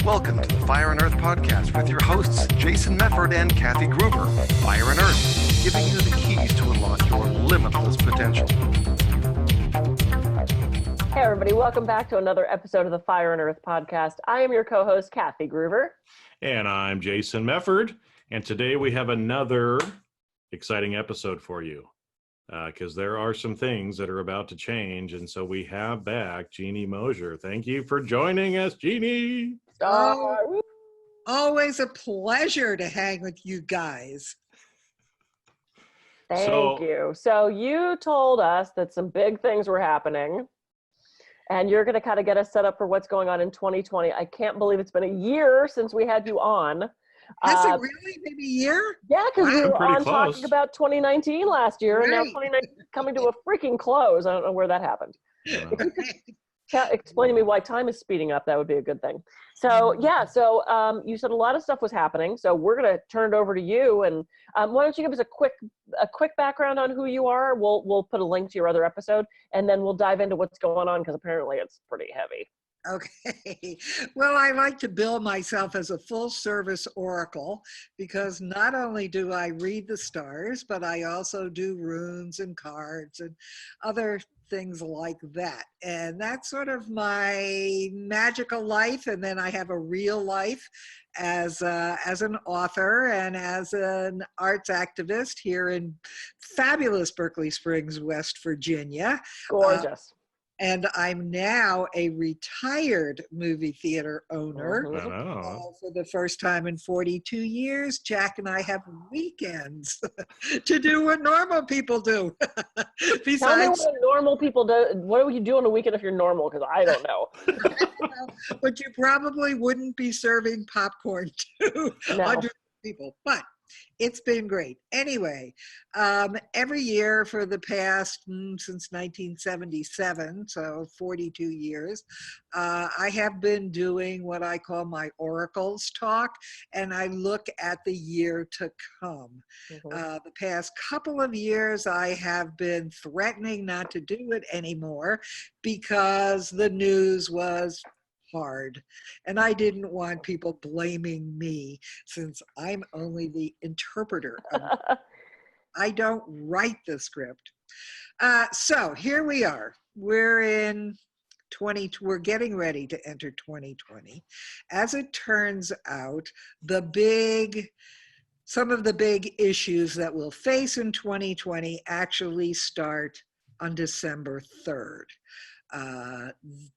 Welcome to the Fire and Earth podcast with your hosts, Jason Mefford and Kathy Gruber. Fire and Earth, giving you the keys to unlock your limitless potential. Hey everybody, welcome back to another episode of the Fire and Earth podcast. I am your co-host, Kathy Gruber. And I'm Jason Mefford. And today we have another exciting episode for you because there are some things that are about to change. And so we have back Jeanne Mozier. Thank you for joining us, Jeanne. Oh, always a pleasure to hang with you guys. Thank you. So you told us that some big things were happening and you're going to kind of get us set up for what's going on in 2020. I can't believe it's been a year since we had you on. Has it really been a year? Yeah, because we were on close. talking about 2019 last year, and now Right. 2019 is coming to a freaking close. I don't know where that happened. Explain to me why time is speeding up. That would be a good thing. So yeah, so you said a lot of stuff was happening. So we're going to turn it over to you. And why don't you give us a quick background on who you are? We'll put a link to your other episode, and then we'll dive into what's going on because apparently it's pretty heavy. Okay. Well, I like to bill myself as a full service oracle because not only do I read the stars, but I also do runes and cards and other things like that. And that's sort of my magical life. And then I have a real life as an author and as an arts activist here in fabulous Berkeley Springs, West Virginia. Gorgeous. And I'm now a retired movie theater owner. For the first time in 42 years, Jack and I have weekends to do what normal people do. Besides, tell me what normal people do. What do you do on a weekend if you're normal? Because I don't know. But you probably wouldn't be serving popcorn to hundreds of people. But it's been great. Anyway, every year for the past, since 1977, so 42 years, I have been doing what I call my oracles talk, and I look at the year to come. The past couple of years, I have been threatening not to do it anymore because the news was hard. And I didn't want people blaming me since I'm only the interpreter. I don't write the script. So here we are. We're getting ready to enter 2020. As it turns out, some of the big issues that we'll face in 2020 actually start on December 3rd.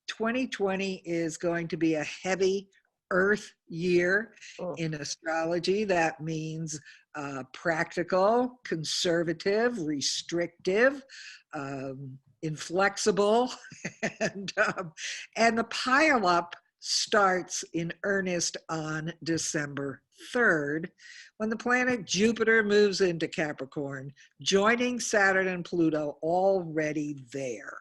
2020 is going to be a heavy Earth year in astrology. That means practical, conservative, restrictive, inflexible, and the pileup starts in earnest on December 3rd, when the planet Jupiter moves into Capricorn, joining Saturn and Pluto already there.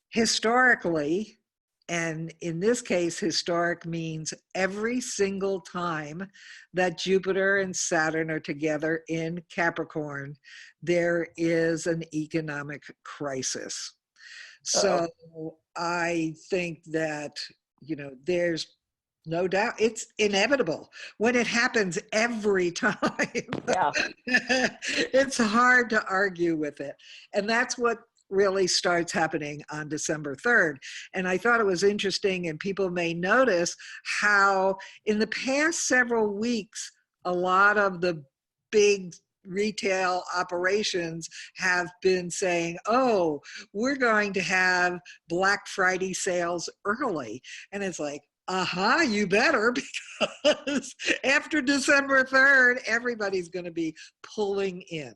Historically, and in this case, historic means every single time that Jupiter and Saturn are together in Capricorn, there is an economic crisis. So I think that, there's no doubt it's inevitable when it happens every time. Yeah. It's hard to argue with it. And that's what really starts happening on December 3rd. And I thought it was interesting, and people may notice how in the past several weeks, a lot of the big retail operations have been saying, oh, we're going to have Black Friday sales early. And it's like, you better, because after December 3rd, everybody's going to be pulling in.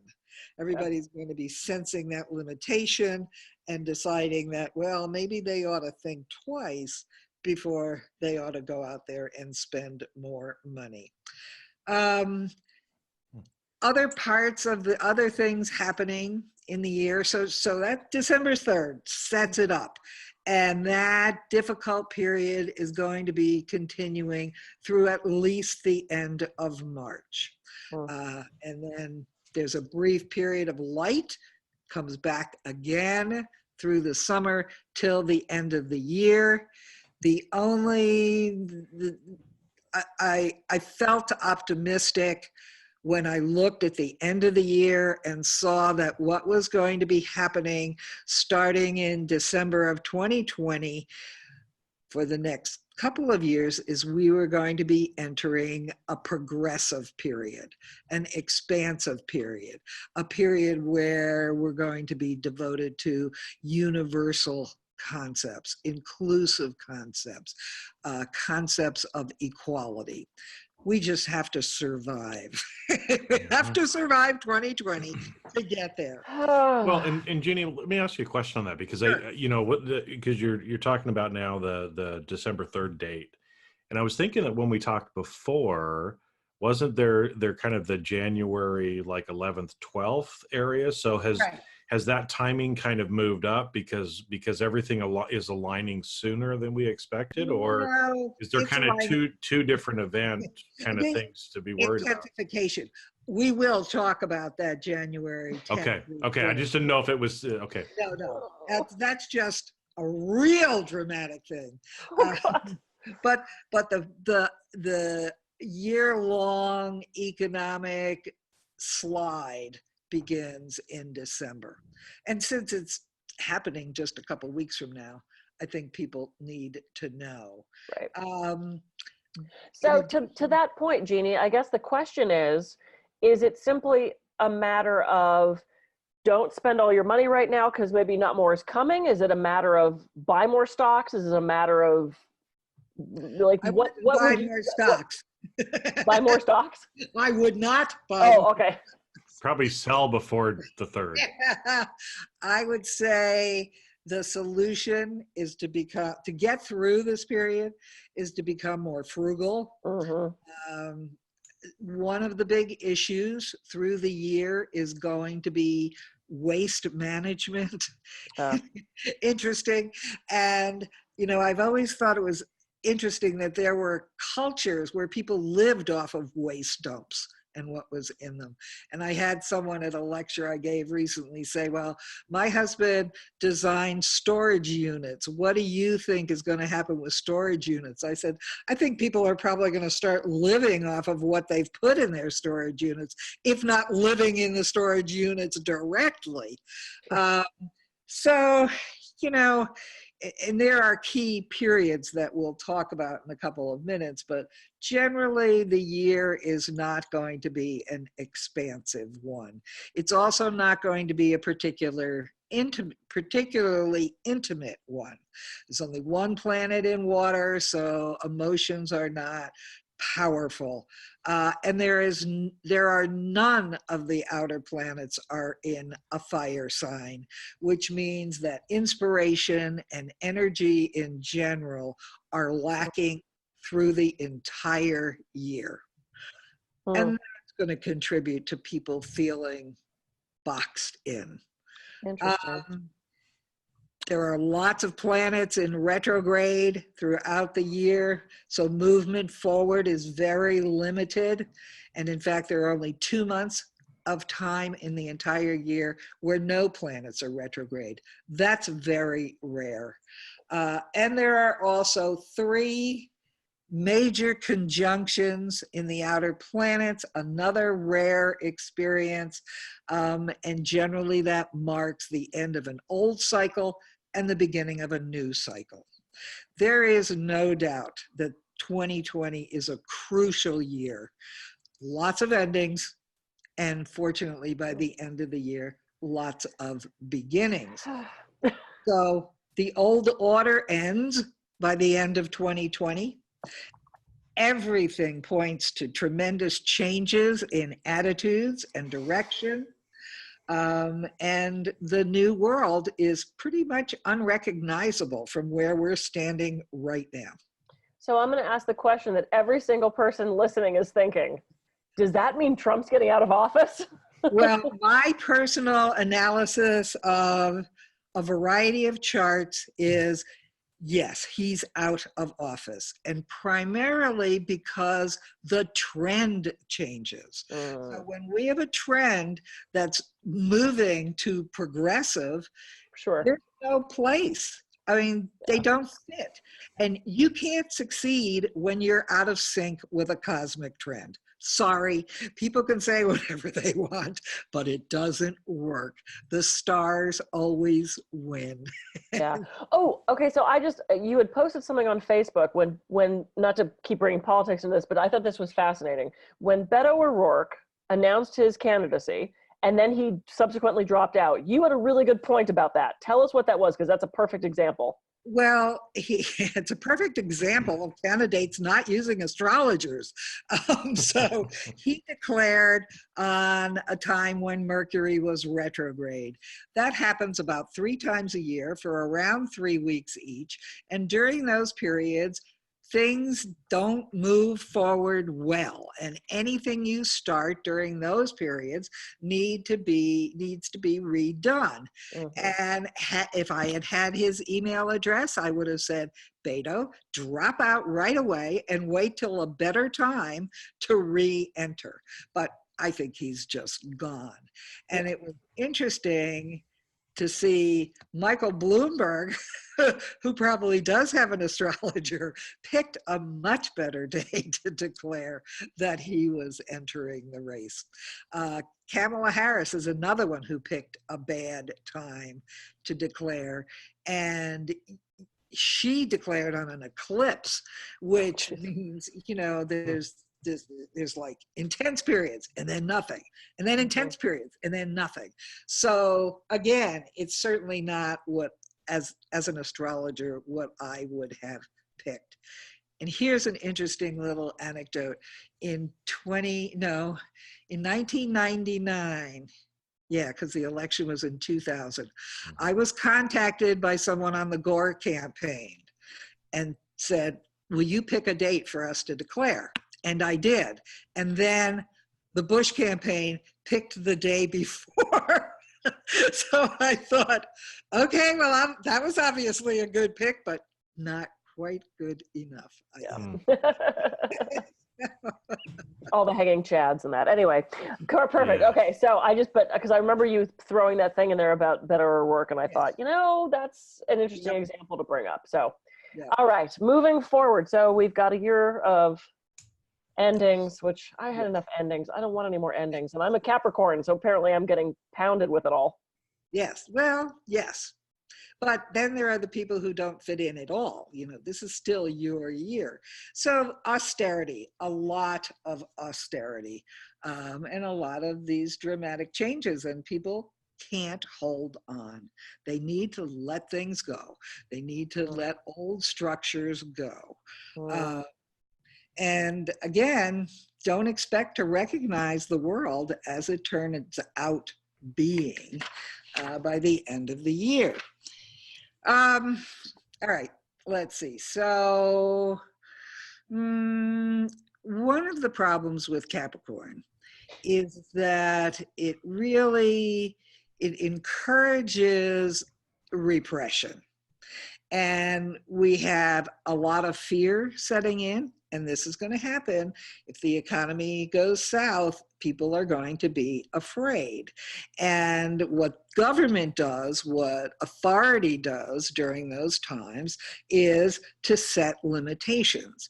Everybody's going to be sensing that limitation and deciding that, well, maybe they ought to think twice before they ought to go out there and spend more money. Other parts of the other things happening in the year. So that December 3rd sets it up. And that difficult period is going to be continuing through at least the end of March. And then there's a brief period of light, comes back again through the summer till the end of the year. The only, I felt optimistic when I looked at the end of the year and saw that what was going to be happening starting in December of 2020 for the next couple of years is we were going to be entering a progressive period, an expansive period, a period where we're going to be devoted to universal concepts, inclusive concepts, concepts of equality. We just have to survive. We have to survive 2020 to get there. Well, and Jeannie, let me ask you a question on that, because Sure. because you're talking about now the December 3rd date, and I was thinking that when we talked before, wasn't there kind of the January like 11th, 12th area? So Right. has that timing kind of moved up because everything is aligning sooner than we expected, or No, is there it's kind of aligning. two different event kind of The things to be worried about? intensification. We will talk about that January 10th. Okay. I just didn't know if it was okay. No. That's just a real dramatic thing. Oh, God. But the year-long economic slide begins in December. And since it's happening just a couple weeks from now, I think people need to know. Right. Um, So to that point, Jeannie, I guess the question is it simply a matter of don't spend all your money right now because maybe not more is coming? Is it a matter of buy more stocks? Is it a matter of like I what wouldn't buy would you more stocks. buy more stocks? I would not buy Oh, more. okay. Probably sell before the 3rd. I would say the solution is to get through this period is to become more frugal. Mm-hmm. One of the big issues through the year is going to be waste management. Interesting. And, I've always thought it was interesting that there were cultures where people lived off of waste dumps and what was in them. And I had someone at a lecture I gave recently say, well, my husband designed storage units. What do you think is going to happen with storage units? I said, I think people are probably going to start living off of what they've put in their storage units, if not living in the storage units directly. So, and there are key periods that we'll talk about in a couple of minutes, but generally the year is not going to be an expansive one. It's also not going to be a particularly intimate one. There's only one planet in water, so emotions are not powerful. And there are none of the outer planets are in a fire sign, which means that inspiration and energy in general are lacking through the entire year. And that's going to contribute to people feeling boxed in. Interesting. There are lots of planets in retrograde throughout the year, so movement forward is very limited. And in fact, there are only 2 months of time in the entire year where no planets are retrograde. That's very rare. And there are also 3 major conjunctions in the outer planets, another rare experience. And generally that marks the end of an old cycle and the beginning of a new cycle. There is no doubt that 2020 is a crucial year. Lots of endings, and fortunately by the end of the year, lots of beginnings. So the old order ends by the end of 2020. Everything points to tremendous changes in attitudes and direction. And the new world is pretty much unrecognizable from where we're standing right now. So I'm going to ask the question that every single person listening is thinking. Does that mean Trump's getting out of office? Well, my personal analysis of a variety of charts is yes, he's out of office, and primarily because the trend changes. So when we have a trend that's moving to progressive, Sure. there's no place I mean, they don't fit. And you can't succeed when you're out of sync with a cosmic trend. Sorry, people can say whatever they want, but it doesn't work. The stars always win. Yeah. Oh, okay. So you had posted something on Facebook when, not to keep bringing politics into this, but I thought this was fascinating. When Beto O'Rourke announced his candidacy and then he subsequently dropped out, you had a really good point about that. Tell us what that was, because that's a perfect example. Well, it's a perfect example of candidates not using astrologers. So he declared on a time when Mercury was retrograde. That happens about 3 times a year for around 3 weeks each. And during those periods, things don't move forward well, and anything you start during those periods needs to be redone. And if I had had his email address, I would have said, Beto, drop out right away and wait till a better time to re-enter. But I think he's just gone. And it was interesting to see Michael Bloomberg, who probably does have an astrologer, picked a much better day to declare that he was entering the race. Kamala Harris is another one who picked a bad time to declare, and she declared on an eclipse, which means, there's like intense periods and then nothing, and then intense periods and then nothing. So again, it's certainly not what, as an astrologer, what I would have picked. And here's an interesting little anecdote. In 1999, yeah, because the election was in 2000, I was contacted by someone on the Gore campaign and said, will you pick a date for us to declare? And I did. And then the Bush campaign picked the day before. So I thought, okay, well, that was obviously a good pick, but not quite good enough. All the hanging chads and that. Anyway, perfect. Yeah. Okay, so because I remember you throwing that thing in there about Beto O'Rourke, and I thought, that's an interesting example to bring up. So, all right, moving forward. So we've got a year of endings, which I had enough endings. I don't want any more endings. And I'm a Capricorn, so apparently I'm getting pounded with it all. Yes, well, yes. But then there are the people who don't fit in at all. This is still your year. So austerity, a lot of austerity, and a lot of these dramatic changes, and people can't hold on. They need to let things go. They need to let old structures go. And again, don't expect to recognize the world as it turns out being by the end of the year. All right, let's see. So one of the problems with Capricorn is that it encourages repression. And we have a lot of fear setting in. And this is going to happen. If the economy goes south, people are going to be afraid. And what government does, what authority does during those times, is to set limitations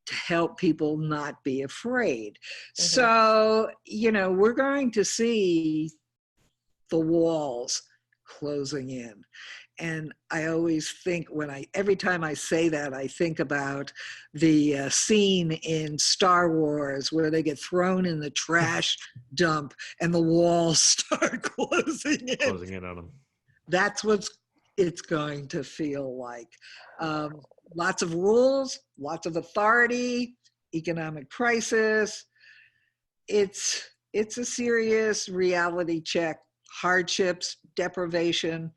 to help people not be afraid. So, we're going to see the walls closing in. And I always think every time I say that, I think about the scene in Star Wars where they get thrown in the trash dump and the walls start closing in on them. That's what it's going to feel like. Lots of rules, lots of authority, economic crisis. It's a serious reality check, hardships, deprivation.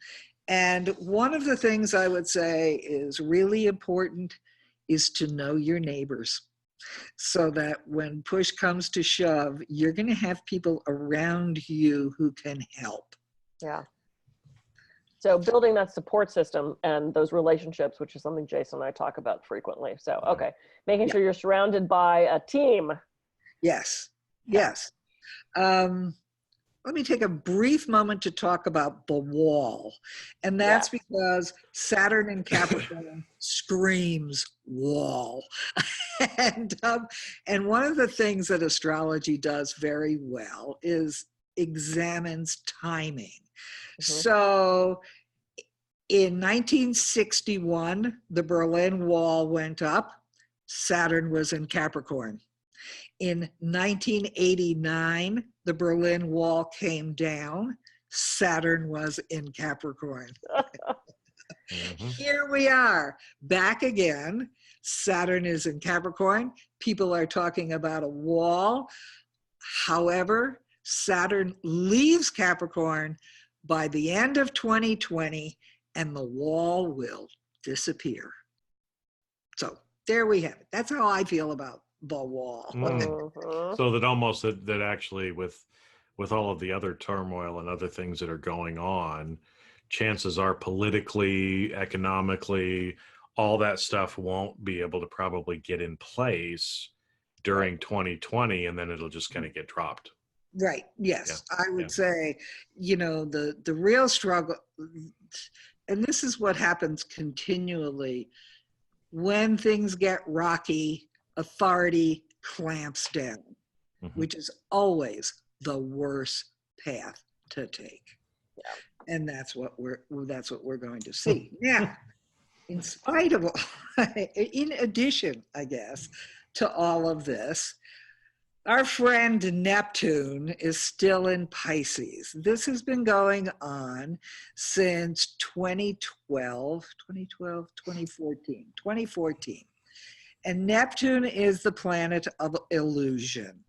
And one of the things I would say is really important is to know your neighbors, so that when push comes to shove, you're going to have people around you who can help. Yeah. So building that support system and those relationships, which is something Jason and I talk about frequently. So, okay, making sure you're surrounded by a team. Yes, yes. let me take a brief moment to talk about the wall. And that's because Saturn in Capricorn screams wall. And one of the things that astrology does very well is examines timing. So in 1961, the Berlin Wall went up. Saturn was in Capricorn. In 1989, the Berlin Wall came down. Saturn was in Capricorn. Here we are, back again. Saturn is in Capricorn. People are talking about a wall. However, Saturn leaves Capricorn by the end of 2020, and the wall will disappear. So there we have it. That's how I feel about the wall. So that almost that actually with all of the other turmoil and other things that are going on, chances are politically, economically, all that stuff won't be able to probably get in place during 2020, and then it'll just kind of get dropped. Right. Yes. I would say, the real struggle, and this is what happens continually, when things get rocky, authority clamps down, which is always the worst path to take. And that's what we're going to see. Now, in spite of all, in addition, I guess, to all of this, our friend Neptune is still in Pisces. This has been going on since 2014. And Neptune is the planet of illusion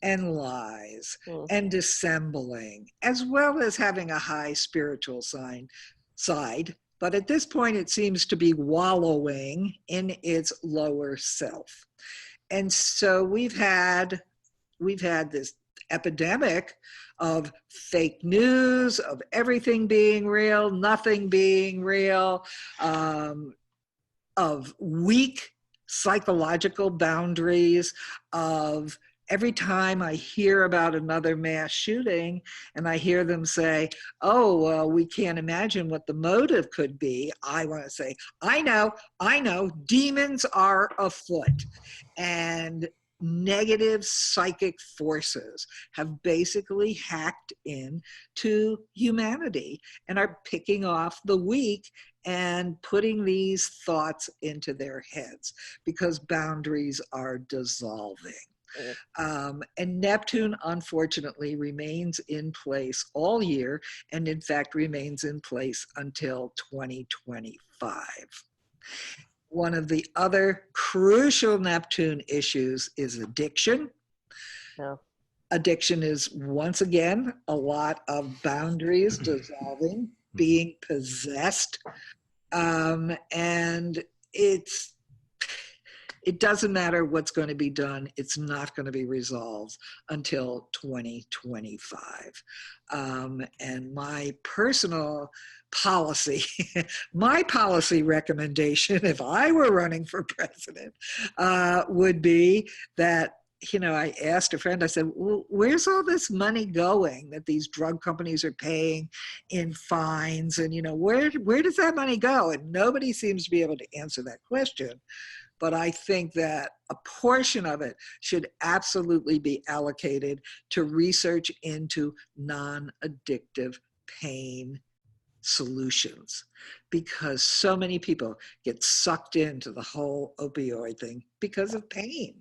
and lies and dissembling, as well as having a high spiritual side. But at this point, it seems to be wallowing in its lower self. And so we've had this epidemic of fake news, of everything being real, nothing being real, of weak psychological boundaries, of every time I hear about another mass shooting and I hear them say, oh, well, we can't imagine what the motive could be, I want to say, I know, demons are afoot. And negative psychic forces have basically hacked into humanity and are picking off the weak and putting these thoughts into their heads because boundaries are dissolving. And Neptune, unfortunately, remains in place all year, and in fact remains in place until 2025. One of the other crucial Neptune issues is addiction. Addiction is, once again, a lot of boundaries dissolving, being possessed, and it doesn't matter what's going to be done. It's not going to be resolved until 2025. And my personal policy, my policy recommendation, if I were running for president, would be that, I asked a friend, I said, well, where's all this money going that these drug companies are paying in fines? And, where does that money go? And nobody seems to be able to answer that question. But I think that a portion of it should absolutely be allocated to research into non-addictive pain solutions, because so many people get sucked into the whole opioid thing because of pain.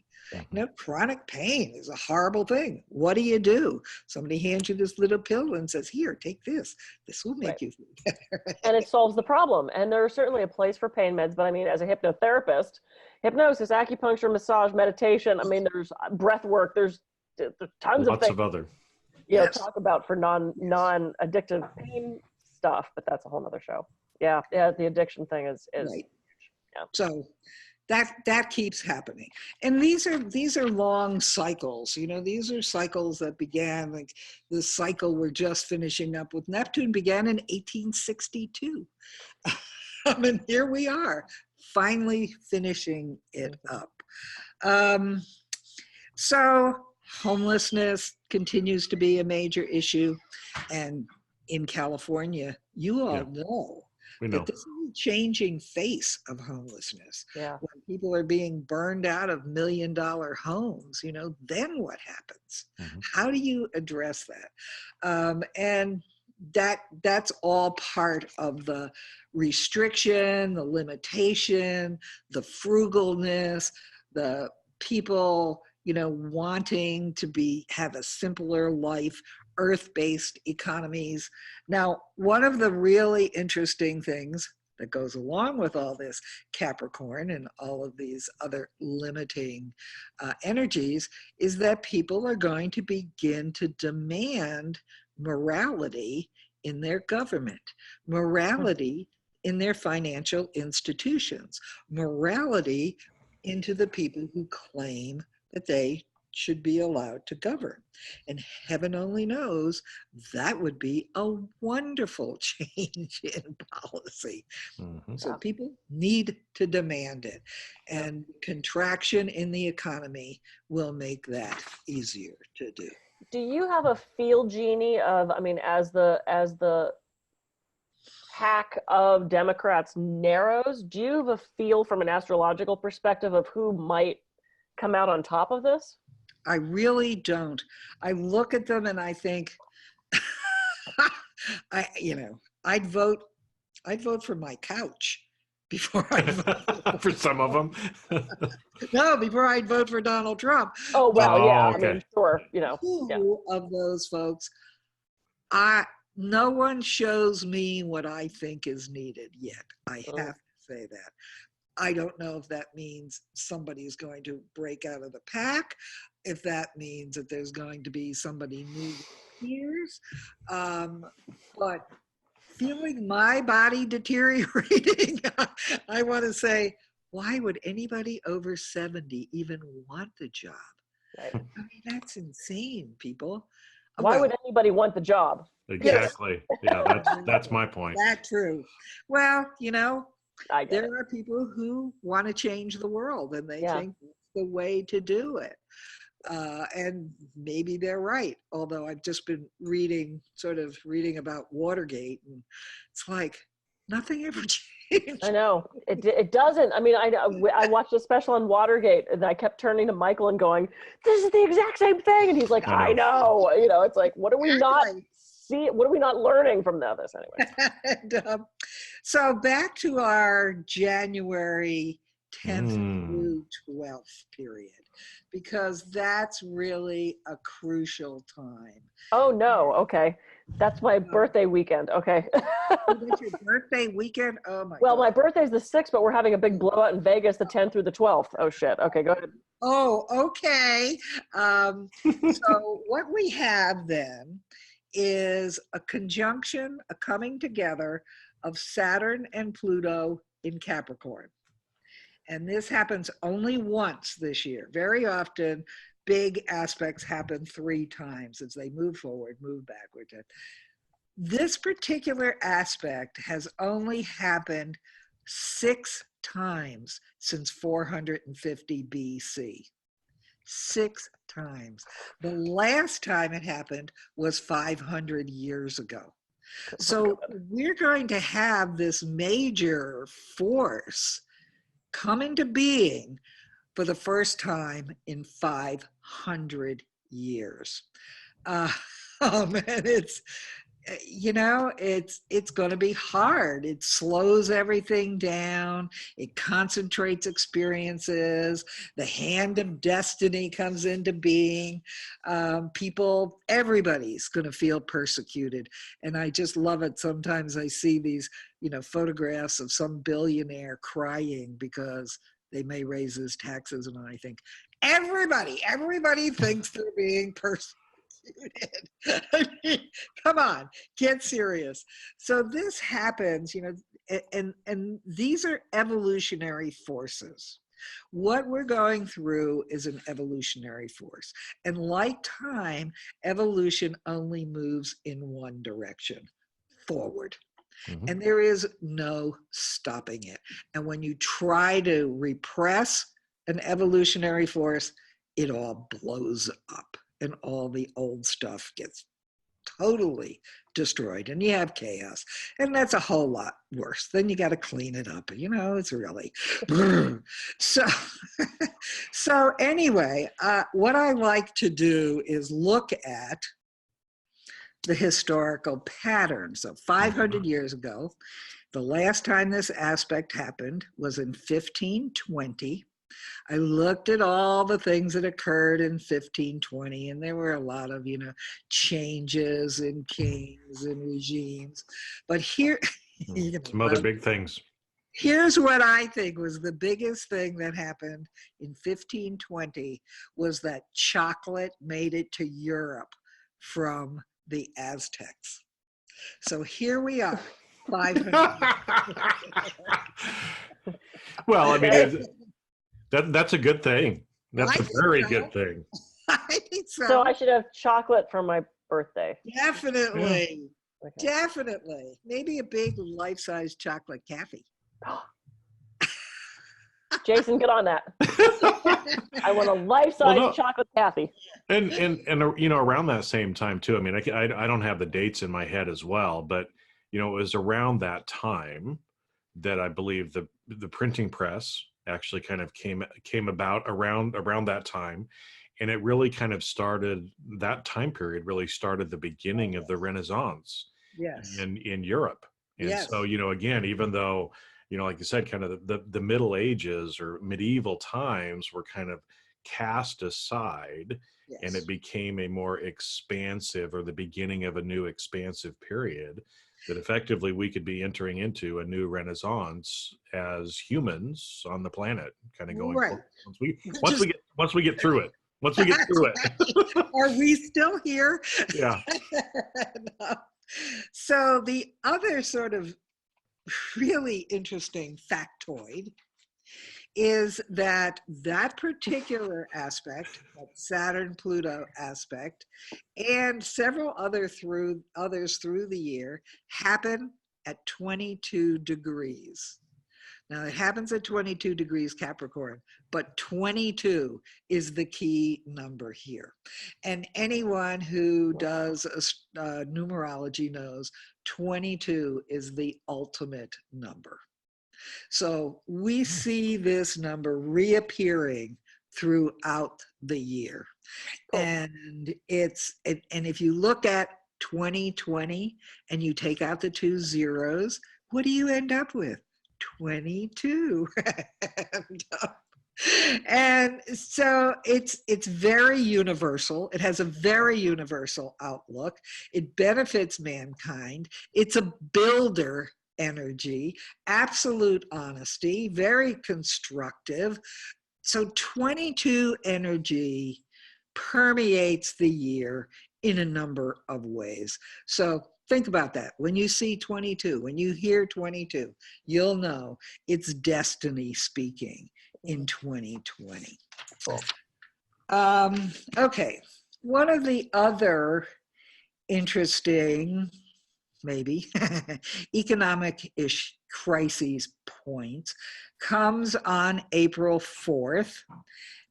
Chronic pain is a horrible thing. What do? Somebody hands you this little pill and says, here, take this. This will make you feel better. And it solves the problem. And there's certainly a place for pain meds, but I mean, as a hypnotherapist, hypnosis, acupuncture, massage, meditation, I mean, there's breath work, there's tons of things. Lots of other. Talk about for non-addictive pain stuff, but that's a whole nother show. Yeah, the addiction thing is right. So that keeps happening, and these are long cycles. These are cycles that began, like the cycle we're just finishing up with Neptune began in 1862. And here we are, finally finishing it up. So Homelessness continues to be a major issue. And in California, you all Yeah. know We that know. this is a changing face of homelessness. Yeah. When people are being burned out of $1 million homes, then what happens? Mhm. How do you address that? And that's all part of the restriction, the limitation, the frugalness, the people, wanting to have a simpler life, earth-based economies. Now, one of the really interesting things that goes along with all this Capricorn and all of these other limiting energies is that people are going to begin to demand morality in their government, morality in their financial institutions, morality into the people who claim that they should be allowed to govern. And heaven only knows that would be a wonderful change in policy. Mhm. So people need to demand it. Yep. And contraction in the economy will make that easier to do. Do you have a feel, Jeannie, of, I mean, as the pack of Democrats narrows, do you have a feel from an astrological perspective of who might come out on top of this? I really don't. I look at them and I think, I'd vote for my couch before I'd vote For some of them. before I'd vote for Donald Trump. Oh, well, yeah, okay. I mean, sure, yeah. Two of those folks, no one shows me what I think is needed yet. I have to say that. I don't know if that means somebody is going to break out of the pack, if that means that there's going to be somebody new peers, but feeling my body deteriorating, I want to say, why would anybody over 70 even want the job? Right. I mean, that's insane, people. Why would anybody want the job? Exactly. Yeah, that's my point. That's true. Well, I get it. there are people who want to change the world and they Yeah. think that's the way to do it. And maybe they're right. Although I've just been reading about Watergate, and it's like nothing ever changed. I know it doesn't. I mean, I watched a special on Watergate, and I kept turning to Michael and going, "This is the exact same thing," and he's like, "I know." It's like, what are we not see? What are we not learning from this anyway? And, so back to our January 10th through 12th period, because that's really a crucial time. Oh no, okay. That's my birthday weekend. Okay. That's your birthday weekend? Oh my Well, God. my birthday's the 6th, but we're having a big blowout in Vegas the 10th through the 12th. Oh shit. Okay, go ahead. Oh, okay. So what we have then is a conjunction, a coming together of Saturn and Pluto in Capricorn. And this happens only once this year. Very often, big aspects happen 3 times as they move forward, move backward. This particular aspect has only happened 6 times since 450 BC. 6 times. The last time it happened was 500 years ago. So we're going to have this major force come into being for the first time in 500 years. And it's, it's going to be hard. It slows everything down. It concentrates experiences. The hand of destiny comes into being. Everybody's going to feel persecuted. And I just love it. Sometimes I see these, photographs of some billionaire crying because they may raise his taxes. And I think, everybody thinks they're being persecuted. I mean, come on, get serious. So this happens, and these are evolutionary forces. What we're going through is an evolutionary force. And like time, evolution only moves in one direction, forward. Mhm. And there is no stopping it. And when you try to repress an evolutionary force, it all blows up and all the old stuff gets totally destroyed and you have chaos, and that's a whole lot worse. Then you got to clean it up, it's really so so anyway, what I like to do is look at the historical pattern. So 500 years ago, the last time this aspect happened was in 1520. I looked at all the things that occurred in 1520, and there were a lot of, changes in kings and regimes. But here, some other big things. Here's what I think was the biggest thing that happened in 1520 was that chocolate made it to Europe from the Aztecs. So here we are, 500. Well, I mean, that's a good thing. That's a very good thing. I think so. So I should have chocolate for my birthday. Definitely. Yeah. Okay. Definitely. Maybe a big life-size chocolate cafe. Jason, get on that. I want a life-size chocolate cafe. And around that same time too. I mean, I don't have the dates in my head as well, but it was around that time that I believe the printing press actually kind of came about around that time, and it really kind of started, that time period really started the beginning of the Renaissance. Yes. in Europe. And yes. So again, even though like you said, kind of the Middle Ages or medieval times were kind of cast aside, yes. and it became a more expansive, or the beginning of a new expansive period, that effectively we could be entering into a new Renaissance as humans on the planet, kind of going right. forward. Once we get through it. Are we still here? Yeah. No. So the other sort of really interesting factoid is that particular aspect, that Saturn-Pluto aspect, and several others through the year, happen at 22 degrees. Now it happens at 22 degrees Capricorn, but 22 is the key number here. And anyone who does numerology knows 22 is the ultimate number. So we see this number reappearing throughout the year. Cool. And if you look at 2020 and you take out the 2 zeros, what do you end up with? 22. And so it's very universal. It has a very universal outlook. It benefits mankind. It's a builder energy, absolute honesty, very constructive. So 22 energy permeates the year in a number of ways. So think about that. When you see 22, when you hear 22, you'll know it's destiny speaking in 2020. Cool. Okay. One of the other interesting, maybe, economic-ish crises points comes on April 4th,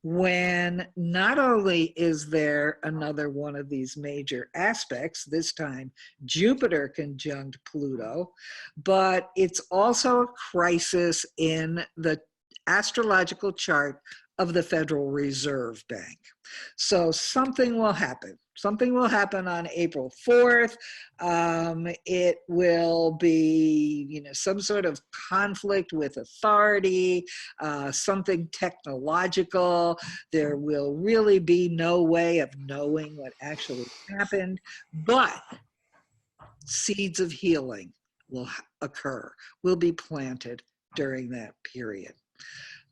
when not only is there another one of these major aspects, this time Jupiter conjunct Pluto, but it's also a crisis in the astrological chart of the Federal Reserve Bank. So something will happen. Something will happen on April 4th. It will be, some sort of conflict with authority, something technological. There will really be no way of knowing what actually happened, but seeds of healing will occur, will be planted during that period.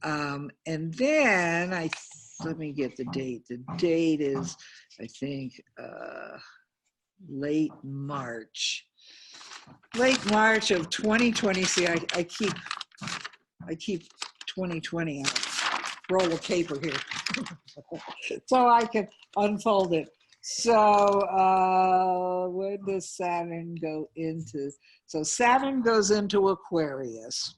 And then let me get the date. The date is, I think, late March of 2020. See, I keep 2020 on a roll of paper here so I can unfold it. So where does Saturn go into? So Saturn goes into Aquarius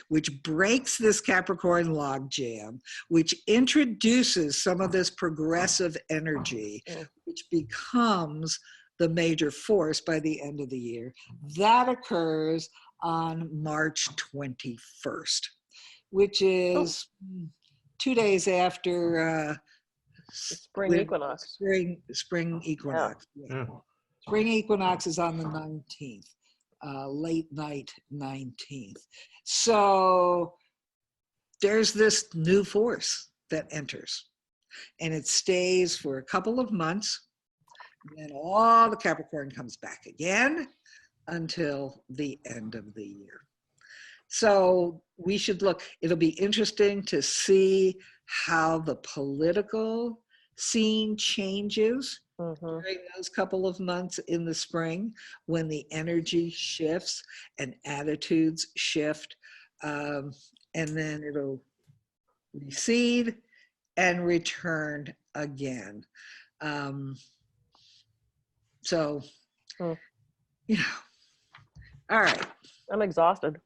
which breaks this Capricorn logjam, which introduces some of this progressive energy, which becomes the major force by the end of the year. That occurs on March 21st, which is 2 days after spring equinox. Spring equinox. Yeah. Spring equinox is on the 19th, late night 19th. So there's this new force that enters, and it stays for a couple of months. Then all the Capricorn comes back again until the end of the year. So we should look, it'll be interesting to see how the political scene changes during those couple of months in the spring when the energy shifts and attitudes shift. And then it'll recede and return again. So, you know, all right. I'm exhausted.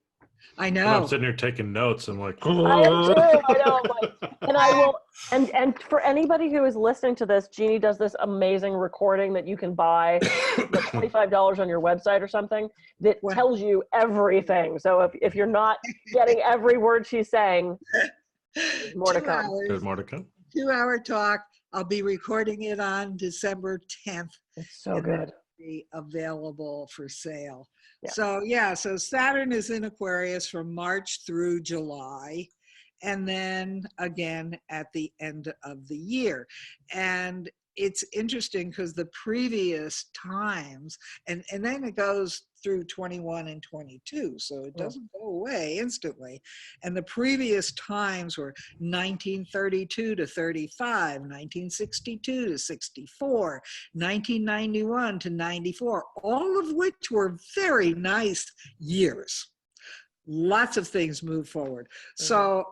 I know. I'm sitting here taking notes. I'm like, I am too. I know. And I will. And for anybody who is listening to this, Jeannie does this amazing recording that you can buy for $25 on your website or something that tells you everything. So if you're not getting every word she's saying, there's more to come. There's more to come. 2-hour talk. I'll be recording it on December 10th. It's so good. Be available for sale. Yeah. So Saturn is in Aquarius from March through July, and then again at the end of the year. And it's interesting because the previous times, and then it goes through 21 and 22, so it doesn't go away instantly. And the previous times were 1932 to 35, 1962 to 64, 1991 to 94, all of which were very nice years. Lots of things moved forward. So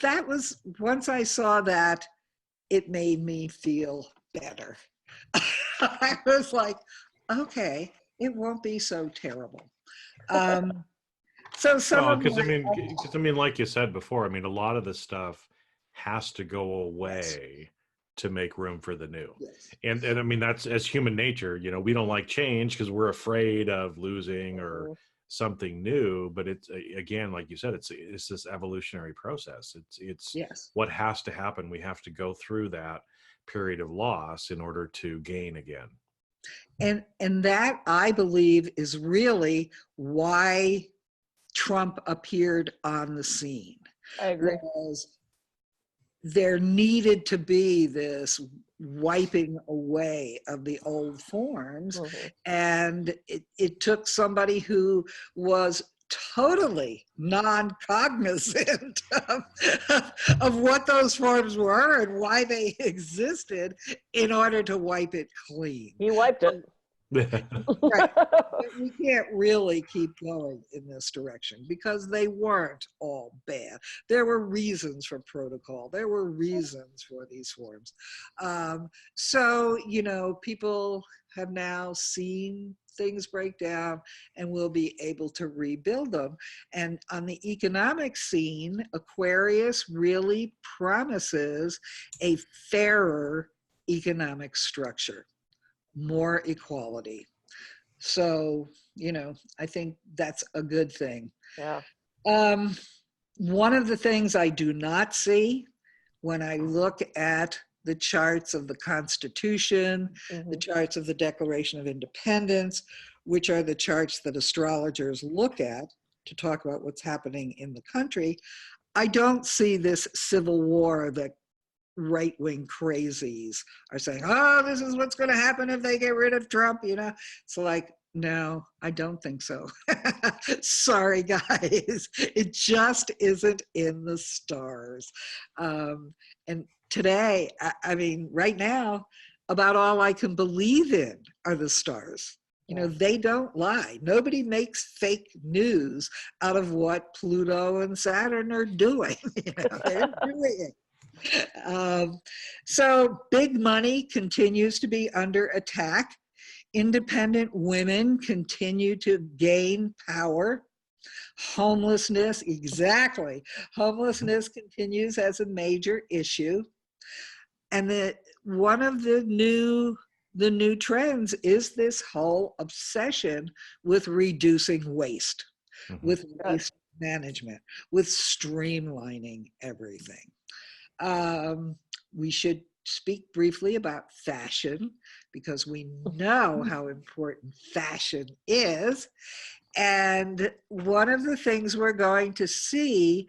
that was, once I saw that, it made me feel better. I was like, okay, it won't be so terrible. So some because I mean, like you said before, I mean, a lot of this stuff has to go away to make room for the new. And I mean, that's as human nature. You know, we don't like change because we're afraid of losing or something new. But it's, again, like you said, it's this evolutionary process. It's what has to happen. We have to go through that period of loss in order to gain again. And that, I believe, is really why Trump appeared on the scene. I agree. Because there needed to be this wiping away of the old forms. And it took somebody who was totally non-cognizant of what those forms were and why they existed in order to wipe it clean. He wiped it. Right. We can't really keep going in this direction because they weren't all bad. There were reasons for protocol. There were reasons for these forms. So, you know, people have now seen things break down and will be able to rebuild them. And on the economic scene, Aquarius really promises a fairer economic structure, more equality. So, you know, I think that's a good thing. Yeah. One of the things I do not see when I look at the charts of the Constitution, the charts of the Declaration of Independence, which are the charts that astrologers look at to talk about what's happening in the country, I don't see this civil war that right-wing crazies are saying, oh, this is what's going to happen if they get rid of Trump, you know? It's like, no, I don't think so. Sorry, guys. It just isn't in the stars. And today, I mean, right now, about all I can believe in are the stars. You know, they don't lie. Nobody makes fake news out of what Pluto and Saturn are doing. You know, they're doing it. So big money continues to be under attack. Independent women continue to gain power. Homelessness, exactly. Homelessness continues as a major issue. And one of the new trends is this whole obsession with reducing waste, with waste management, with streamlining everything. We should speak briefly about fashion, because we know how important fashion is. And one of the things we're going to see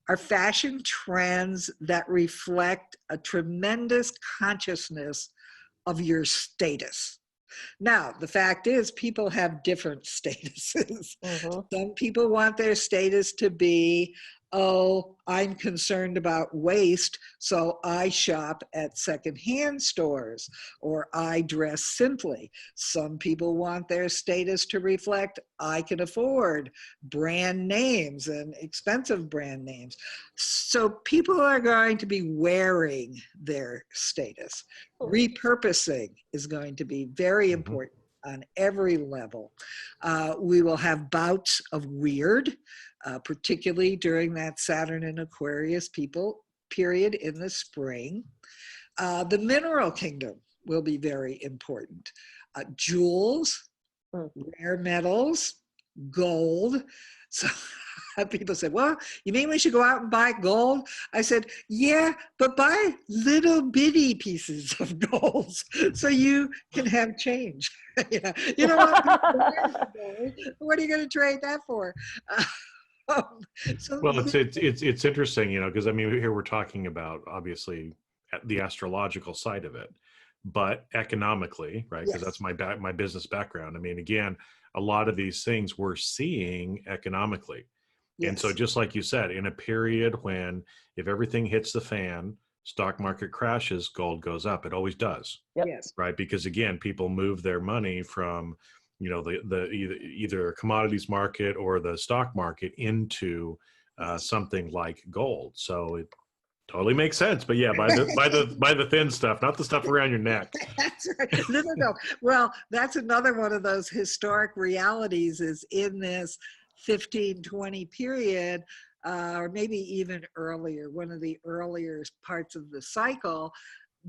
are fashion trends that reflect a tremendous consciousness of your status. Now, the fact is, people have different statuses. Some people want their status to be, oh, I'm concerned about waste, so I shop at secondhand stores, or I dress simply. Some people want their status to reflect, I can afford brand names and expensive brand names. So people are going to be wearing their status. Repurposing is going to be very important on every level. We will have bouts of weird, particularly during that Saturn and Aquarius period in the spring. The mineral kingdom will be very important. Jewels, rare metals, gold. So people said, well, you mean we should go out and buy gold? I said, yeah, but buy little bitty pieces of gold so you can have change. You don't want gold. What are you going to trade that for? Well, it's interesting, because I mean, here we're talking about obviously the astrological side of it, but economically, right? Because that's my business background. I mean, again, a lot of these things we're seeing economically. And so just like you said, in a period when if everything hits the fan, stock market crashes, gold goes up. It always does. Right? Because again, people move their money from, the either commodities market or the stock market into something like gold. So it totally makes sense. But yeah, buy the thin stuff, not the stuff around your neck. That's right. No. Well, that's another one of those historic realities is in this 15-20 period, or maybe even earlier, one of the earlier parts of the cycle,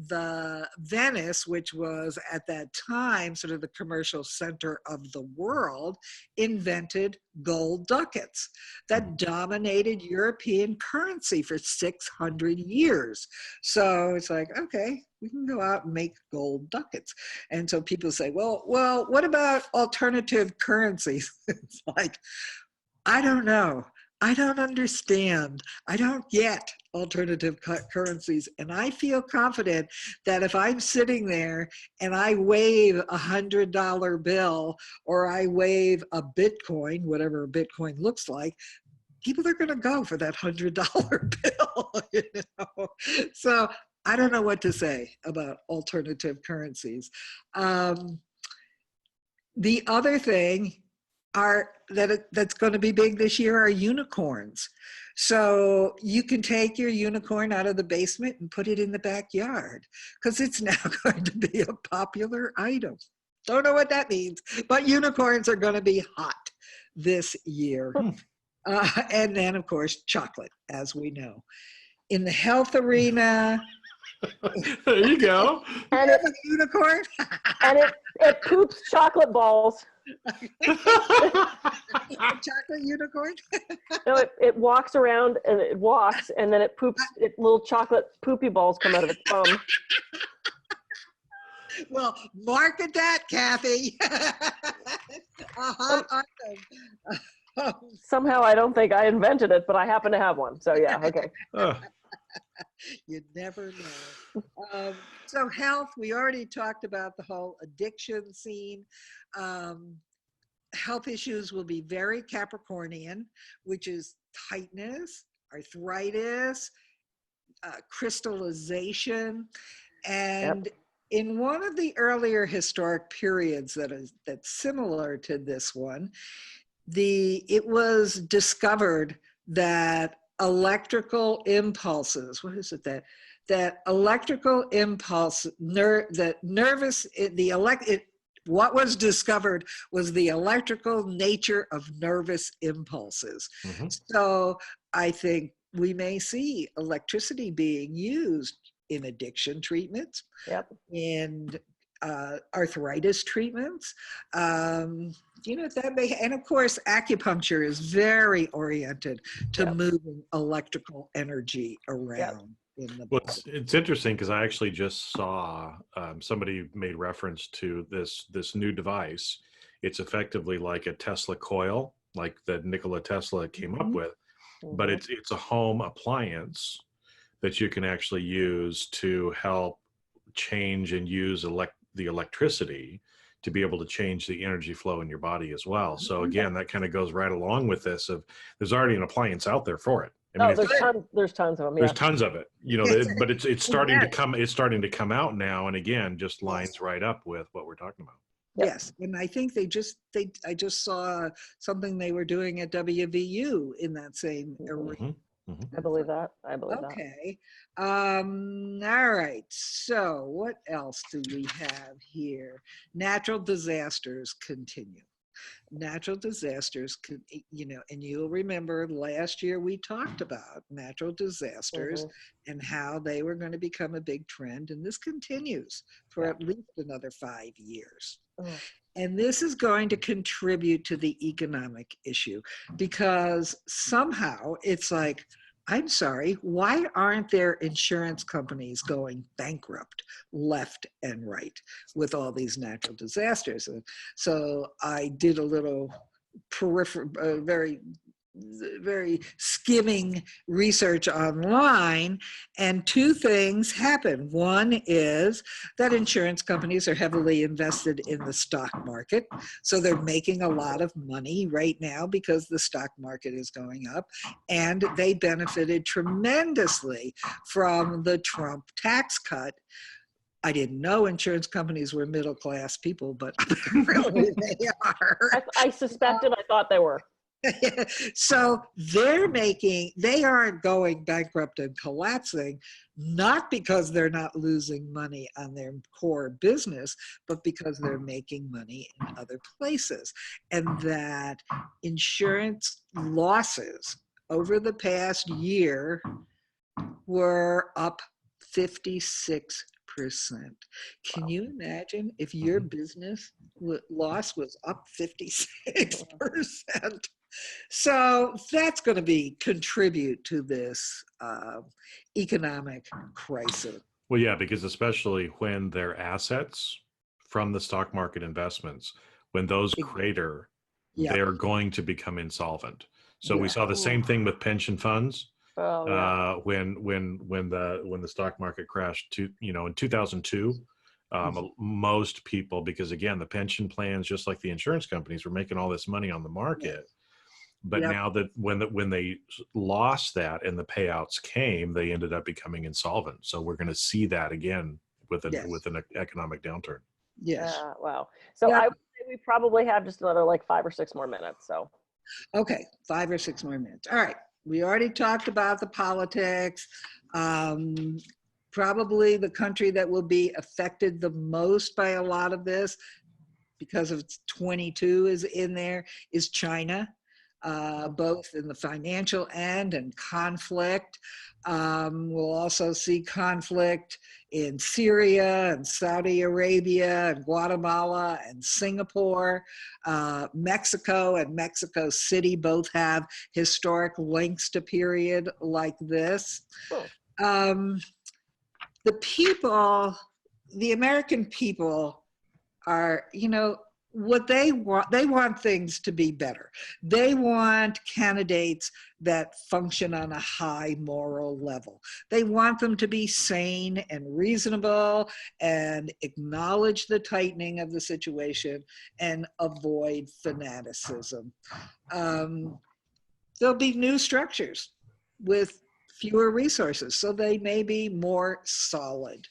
the Venice, which was at that time sort of the commercial center of the world, invented gold ducats that dominated European currency for 600 years. So it's like, okay, we can go out and make gold ducats. And so people say, well, what about alternative currencies? It's like, I don't know. I don't understand. I don't get alternative currencies. And I feel confident that if I'm sitting there and I wave $100 bill or I wave a Bitcoin, whatever a Bitcoin looks like, people are going to go for that $100 bill. So I don't know what to say about alternative currencies. The other thing that's going to be big this year are unicorns. So you can take your unicorn out of the basement and put it in the backyard because it's now going to be a popular item. Don't know what that means, but unicorns are going to be hot this year. And then, of course, chocolate, as we know. In the health arena, there you go. And it's a unicorn. And it poops chocolate balls. Chocolate unicorn. No, it walks around and it walks, and then it poops. Little chocolate poopy balls come out of its bum. Well, market that, Kathy. Somehow I don't think I invented it, but I happen to have one. So yeah, okay. You never know. So health, we already talked about the whole addiction scene. Health issues will be very Capricornian, which is tightness, arthritis, crystallization. And in one of the earlier historic periods that's similar to this one, it was discovered that electrical impulses, what is it that electrical impulse, what was discovered was the electrical nature of nervous impulses. So I think we may see electricity being used in addiction treatments, in arthritis treatments. That may, and of course, acupuncture is very oriented to moving electrical energy around. In the well, it's interesting because I actually just saw somebody made reference to this new device. It's effectively like a Tesla coil, like that Nikola Tesla came up with, but it's a home appliance that you can actually use to help change and use the electricity to be able to change the energy flow in your body as well. So again, that kind of goes right along with this of there's already an appliance out there for it. I mean, there's tons of them. There's tons of it, but it's starting to come. It's starting to come out now, and again, just lines right up with what we're talking about. Yes, and I think I just saw something they were doing at WVU in that same arena. I believe that. Okay. All right. So what else do we have here? Natural disasters continue. Natural disasters could, and you'll remember last year we talked about natural disasters and how they were going to become a big trend. And this continues for at least another 5 years. And this is going to contribute to the economic issue because somehow it's like, I'm sorry, why aren't there insurance companies going bankrupt left and right with all these natural disasters? And so I did a little very skimming research online, and two things happen. One is that insurance companies are heavily invested in the stock market, so they're making a lot of money right now because the stock market is going up, and they benefited tremendously from the Trump tax cut. I didn't know insurance companies were middle-class people, but apparently they are. I suspected, I thought they were. So they aren't going bankrupt and collapsing, not because they're not losing money on their core business, but because they're making money in other places. And that insurance losses over the past year were up 56%. Can you imagine if your business loss was up 56%? So that's going to contribute to this economic crisis. Well, yeah, because especially when their assets from the stock market investments, when those crater, they're going to become insolvent. So we saw the same thing with pension funds. When the stock market crashed in 2002, most people, because again, the pension plans, just like the insurance companies, were making all this money on the market. But now that when they lost that and the payouts came, they ended up becoming insolvent. So we're going to see that again with an economic downturn. Yes. Wow. So I would say we probably have just another like 5 or 6 more minutes. So. Okay, 5 or 6 more minutes. All right. We already talked about the politics. Probably the country that will be affected the most by a lot of this, because of 22 is in there, is China. Both in the financial end and conflict. We'll also see conflict in Syria and Saudi Arabia and Guatemala and Singapore. Mexico and Mexico City both have historic links to period like this. The American people are, what they want things to be better. They want candidates that function on a high moral level. They want them to be sane and reasonable and acknowledge the tightening of the situation and avoid fanaticism. There'll be new structures with fewer resources, so they may be more solid.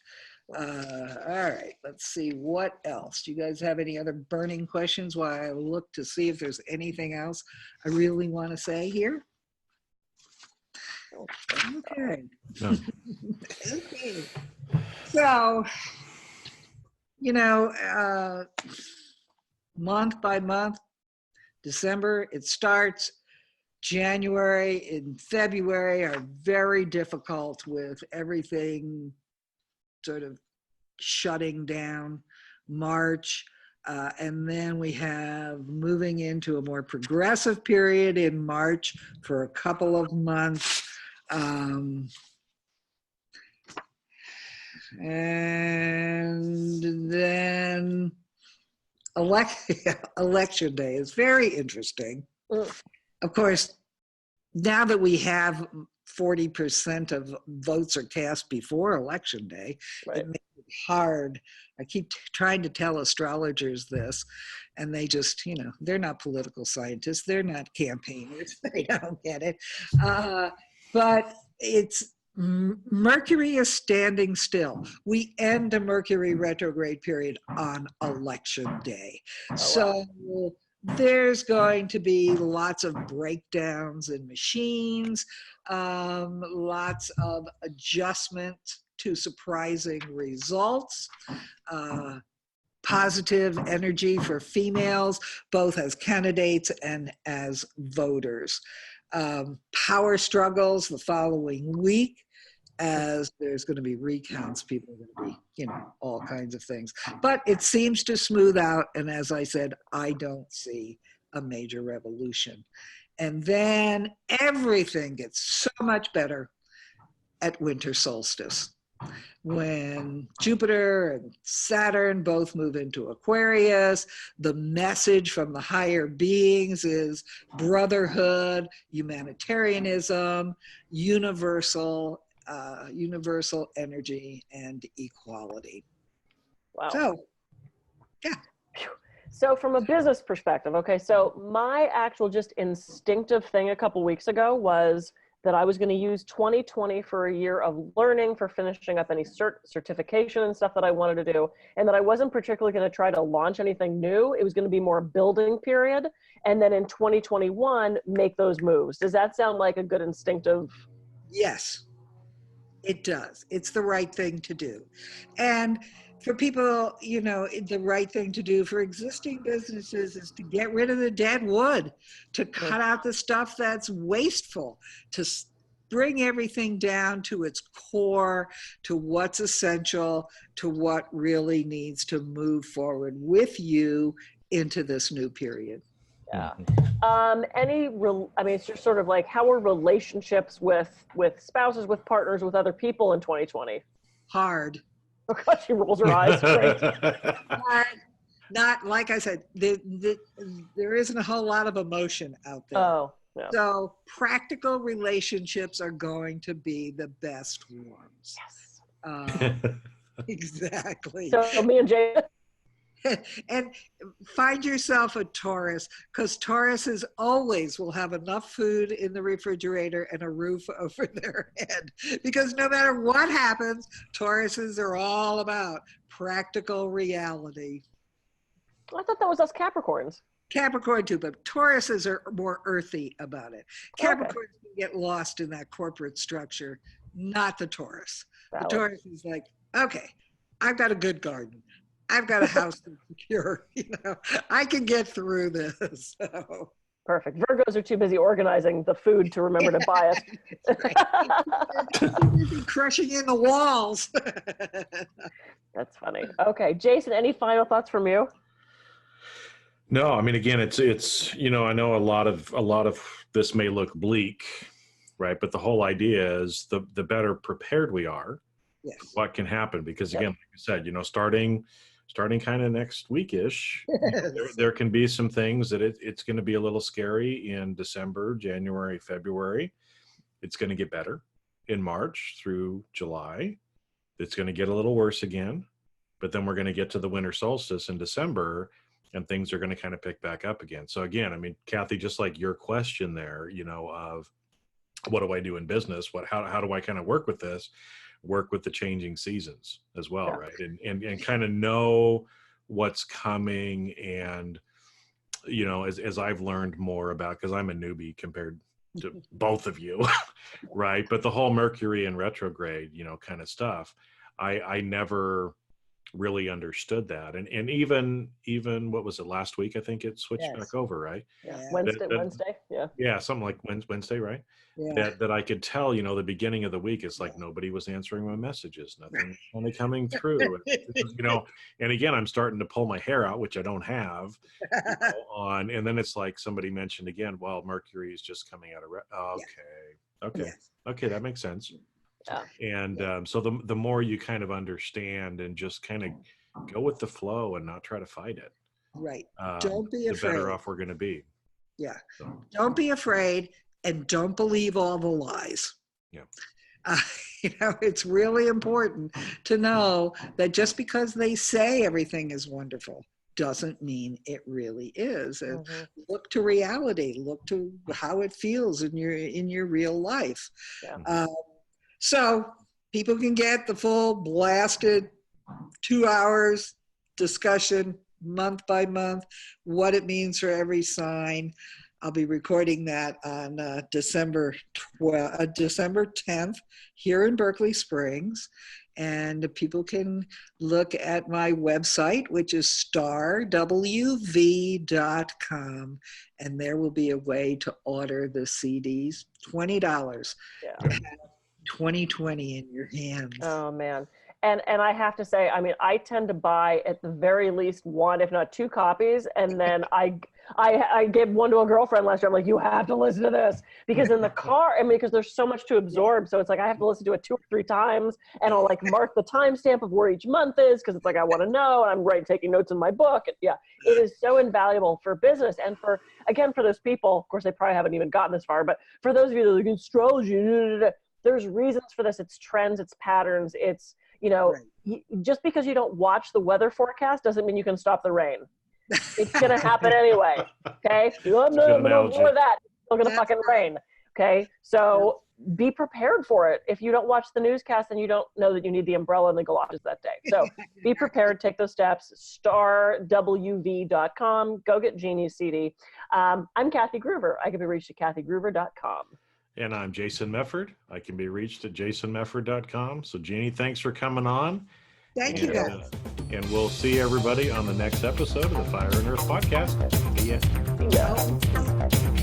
All right, let's see what else. Do you guys have any other burning questions while I look to see if there's anything else I really want to say here? Okay. No. Okay. So, month by month. December, it starts. January and February are very difficult with everything sort of shutting down. March, and then we have moving into a more progressive period in March for a couple of months. And then election day is very interesting. Of course, now that we have 40% of votes are cast before election day, Right. it makes it hard. I keep trying to tell astrologers this, and they just, they're not political scientists. They're not campaigners. They don't get it. But it's Mercury is standing still. We end a Mercury retrograde period on election day. So there's going to be lots of breakdowns in machines, lots of adjustment to surprising results, positive energy for females, both as candidates and as voters. Power struggles the following week, as there's going to be recounts, people are going to be, all kinds of things. But it seems to smooth out, and as I said, I don't see a major revolution. And then everything gets so much better at winter solstice, when Jupiter and Saturn both move into Aquarius. The message from the higher beings is brotherhood, humanitarianism, universal energy, and equality. Wow. So, yeah. So from a business perspective, okay, so my actual just instinctive thing a couple weeks ago was that I was going to use 2020 for a year of learning, for finishing up any certification and stuff that I wanted to do, and that I wasn't particularly going to try to launch anything new. It was going to be more a building period, and then in 2021, make those moves. Does that sound like a good instinctive? Yes, it does. It's the right thing to do. And for people, the right thing to do for existing businesses is to get rid of the dead wood, to cut out the stuff that's wasteful, to bring everything down to its core, to what's essential, to what really needs to move forward with you into this new period. Yeah. It's just sort of like, how are relationships with spouses, with partners, with other people in 2020? Hard. Oh God, she rolls her eyes. Great. Not like I said, there isn't a whole lot of emotion out there. Oh, yeah. So practical relationships are going to be the best ones. Yes. Exactly. So me and Jay. And find yourself a Taurus, because Tauruses always will have enough food in the refrigerator and a roof over their head. Because no matter what happens, Tauruses are all about practical reality. I thought that was us Capricorns. Capricorn too, but Tauruses are more earthy about it. Capricorns can get lost in that corporate structure, not the Taurus. The Taurus is like, okay, I've got a good garden. I've got a house that's secure. I can get through this. So. Perfect. Virgos are too busy organizing the food to remember to buy it. Too busy crushing in the walls. That's funny. Okay, Jason, any final thoughts from you? No, I mean, again, it's I know a lot of this may look bleak, right? But the whole idea is the better prepared we are, yes, what can happen. Because again, like you said, starting kind of next weekish, there can be some things that it's going to be a little scary in December, January, February. It's going to get better in March through July. It's going to get a little worse again, but then we're going to get to the winter solstice in December, and things are going to kind of pick back up again. So again, I mean, Kathy, just like your question there, of what do I do in business? How do I kind of work with this? Work with the changing seasons as well, right? And kind of know what's coming. And, as I've learned more about, because I'm a newbie compared to both of you, right? But the whole Mercury and retrograde, kind of stuff, I never really understood that. And even what was it, last week? I think it switched Yes. back over, right? Yeah. Wednesday. Yeah. Yeah, something like Wednesday, right? Yeah. That I could tell, the beginning of the week, it's like nobody was answering my messages, nothing was kind of coming through. And again, I'm starting to pull my hair out, which I don't have on. And then it's like somebody mentioned again, well, Mercury is just coming out of, okay. Yes. Okay, that makes sense. Yeah. And so the more you kind of understand and just kind of go with the flow and not try to fight it. Right. Don't be afraid. The better off we're going to be. Yeah. So. Don't be afraid, and don't believe all the lies. Yeah. It's really important to know that just because they say everything is wonderful doesn't mean it really is. And look to reality. Look to how it feels in your real life. Yeah. So people can get the full blasted 2 hours discussion month by month, what it means for every sign. I'll be recording that on December 10th here in Berkeley Springs. And people can look at my website, which is starwv.com. And there will be a way to order the CDs, $20. Yeah. 2020 in your hands. Oh man. And I have to say, I mean, I tend to buy at the very least one, if not two copies. And then I gave one to a girlfriend last year. I'm like, you have to listen to this, because in the car, because there's so much to absorb. So it's like, I have to listen to it 2 or 3 times, and I'll like mark the timestamp of where each month is. Cause it's like, I want to know, and I'm taking notes in my book. And yeah, it is so invaluable for business. And for those people, of course, they probably haven't even gotten this far, but for those of you that are like astrology, there's reasons for this. It's trends, it's patterns. It's, just because you don't watch the weather forecast doesn't mean you can stop the rain. It's going to happen anyway. Okay. No, more of that. It's still going to fucking rain. Okay. So be prepared for it. If you don't watch the newscast, then you don't know that you need the umbrella and the galoshes that day. So be prepared, take those steps. starwv.com. Go get Jeannie's CD. I'm Kathy Gruber. I can be reached at kathygruber.com. And I'm Jason Mefford. I can be reached at jasonmefford.com. So Jeannie, thanks for coming on. Thank you, guys. And we'll see everybody on the next episode of the Fire and Earth podcast. See ya. Yeah.